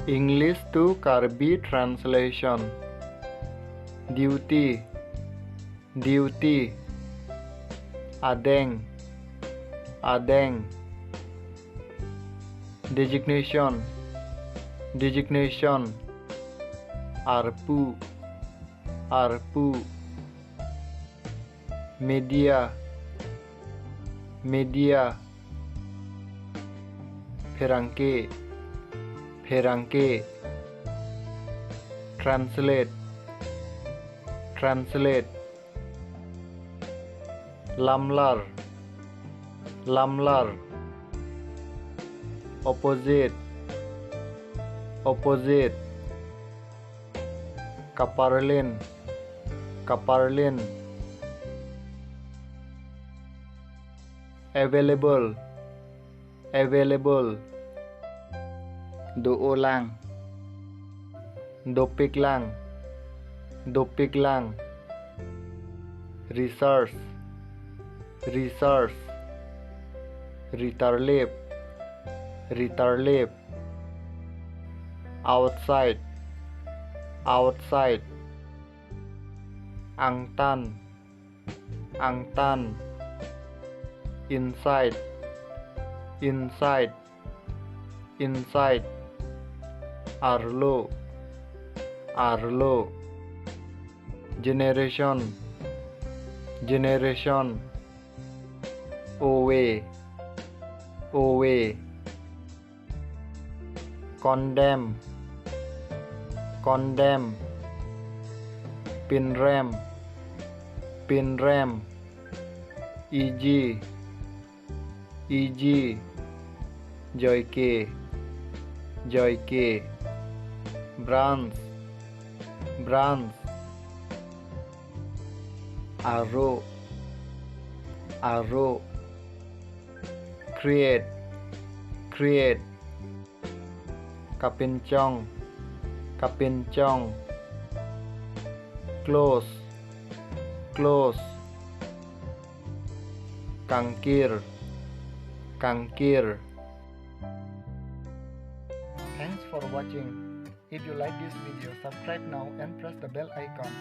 English to Karbi translation. Duty, duty. Adeng, adeng. Designation, designation. Arpu, arpu. Media, media. Ferangke, ferangke. Translate, translate. Lamlar, lamlar. Opposite, opposite. Kaparlin, kaparlin. Available, available. Doo lang, dopik lang, dopik lang. Research, research. Retarlip, retarlip. Outside, outside. Angtan, angtan. Inside, inside, inside. Arlo, arlo. Generation, generation. Away, away. Condemn, condemn. Pinram, pinram. Easy, easy. Joyke, joyke. Branch, branch. Arrow, arrow. Create, create. Kapincong, kapincong. Close, close. Kangkir, kangkir. Thanks for watching. If you like this video, subscribe now and press the bell icon.